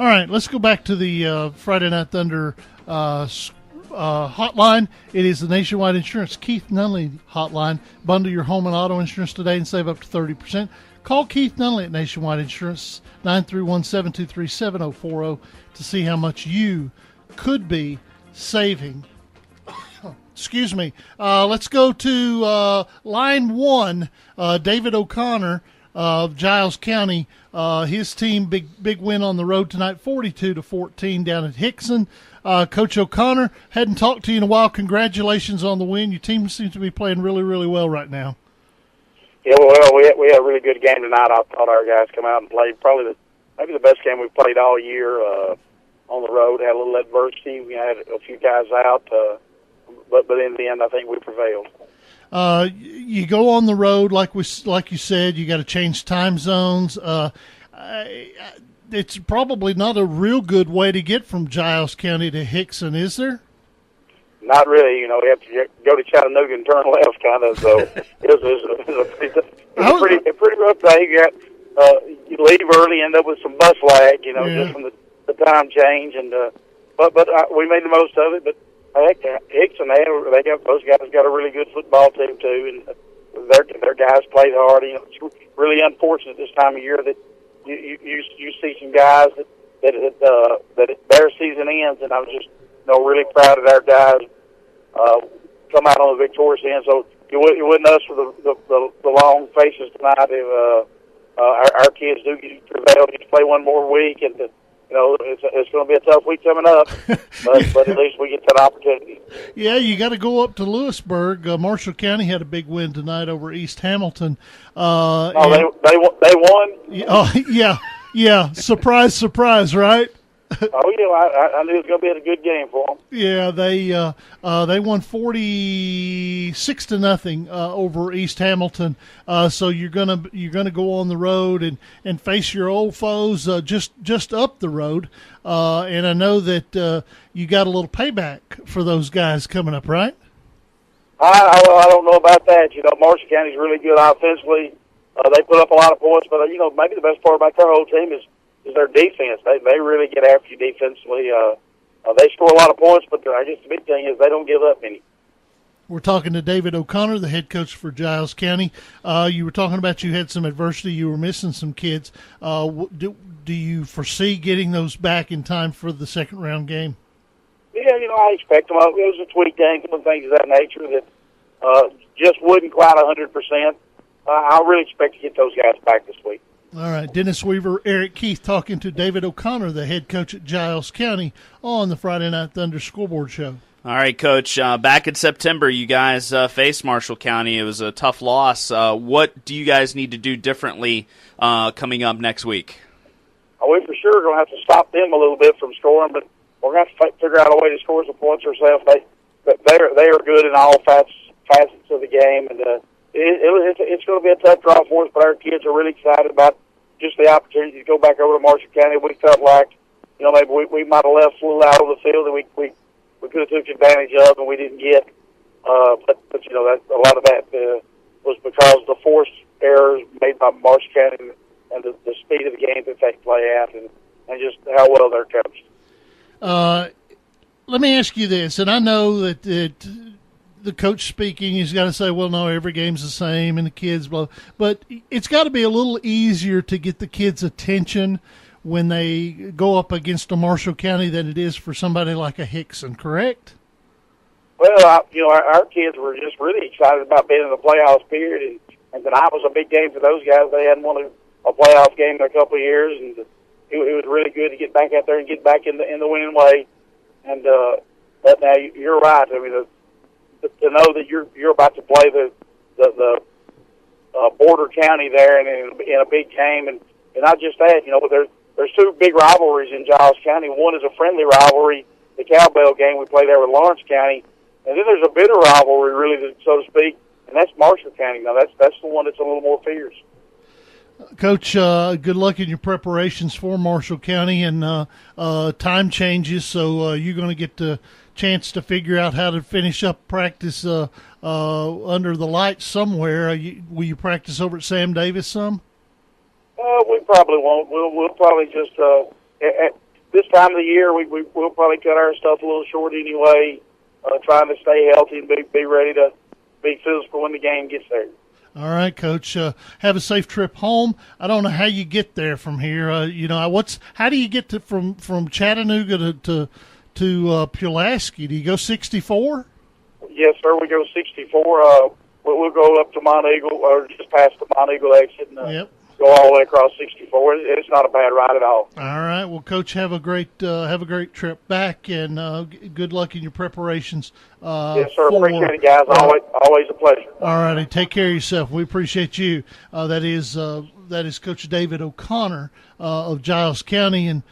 All right, let's go back to the Friday Night Thunder hotline. It is the Nationwide Insurance Keith Nunley hotline. Bundle your home and auto insurance today and save up to 30%. Call Keith Nunley at Nationwide Insurance, 931-723-7040, to see how much you could be saving. Excuse me. Let's go to line one. David O'Connor of Giles County. His team, big win on the road tonight, 42-14 down at Hickson. Coach O'Connor, hadn't talked to you in a while. Congratulations on the win. Your team seems to be playing really, really well right now. Yeah, well, we had a really good game tonight. I thought our guys come out and played probably maybe the best game we've played all year on the road. Had a little adversity. We had a few guys out, but in the end, I think we prevailed. You go on the road, like you said, you got to change time zones. It's probably not a real good way to get from Giles County to Hickson, is there? Not really. You know, we have to go to Chattanooga and turn left, kind of. So it was a pretty rough day. You leave early, end up with some bus lag, just from the time change, and but we made the most of it. But Hickson, those guys got a really good football team too, and their guys played hard. It's really unfortunate this time of year that you see some guys that their season ends, and I was just really proud of our guys come out on the victorious end. So you wouldn't us for the long faces tonight if our kids do get prevailed to play one more week, and it's going to be a tough week coming up, but at least we get that opportunity. Yeah, you got to go up to Lewisburg. Marshall County had a big win tonight over East Hamilton. They won. Oh yeah. Surprise, surprise, right? Oh yeah, I knew it was going to be a good game for them. Yeah, they won 46-0 over East Hamilton. So you're gonna go on the road and face your old foes just up the road. And I know that you got a little payback for those guys coming up, right? I don't know about that. Marshall County's really good offensively. They put up a lot of points, but maybe the best part about their whole team is their defense. They really get after you defensively. They score a lot of points, but I guess the big thing is they don't give up any. We're talking to David O'Connor, the head coach for Giles County. You were talking about you had some adversity. You were missing some kids. Do you foresee getting those back in time for the second-round game? Yeah, I expect them. It was a tweak game and things of that nature that just wasn't quite 100%. I really expect to get those guys back this week. All right, Dennis Weaver, Eric Keith talking to David O'Connor, the head coach at Giles County, on the Friday Night Thunder Scoreboard Show. All right, Coach. Back in September, you guys faced Marshall County. It was a tough loss. What do you guys need to do differently coming up next week? We for sure are going to have to stop them a little bit from scoring, but we're going to have to figure out a way to score some points ourselves. They are good in all facets of the game, and it's going to be a tough draw for us, but our kids are really excited about just the opportunity to go back over to Marshall County. We felt like, maybe we might have left a little out of the field that we could have took advantage of and we didn't get. But that, a lot of that was because of the forced errors made by Marshall County and the speed of the game that they play at and just how well they're coached. Let me ask you this, and I know that the coach speaking, he's got to say, well, no, every game's the same, and the kids, blah. But it's got to be a little easier to get the kids' attention when they go up against a Marshall County than it is for somebody like a Hickson, correct? Well, our kids were just really excited about being in the playoffs period, and tonight was a big game for those guys. They hadn't won a playoff game in a couple of years, and it was really good to get back out there and get back in the winning way. And but now you're right. I mean, to know that you're about to play the border county there and in a big game, and not just that, there's two big rivalries in Giles County. One is a friendly rivalry, the Cowbell game we play there with Lawrence County, and then there's a bitter rivalry, really, so to speak, and that's Marshall County. Now that's the one that's a little more fierce. Coach, good luck in your preparations for Marshall County, and time changes, so you're going to get the chance to figure out how to finish up practice under the lights somewhere. Will you practice over at Sam Davis some? We probably won't. We'll probably just this time of the year, we'll probably cut our stuff a little short anyway, trying to stay healthy and be ready to be physical when the game gets there. All right, Coach. Have a safe trip home. I don't know how you get there from here. How do you get from Chattanooga to Pulaski? Do you go 64? Yes, sir. We go 64. We'll go up to Mount Eagle, or just past the Mount Eagle exit, and go all the way across 64. It's not a bad ride at all. All right. Well, Coach, have a great trip back, and good luck in your preparations. Yes, sir. Appreciate it, guys. Always a pleasure. All righty. Take care of yourself. We appreciate you. That is Coach David O'Connor of Giles County, and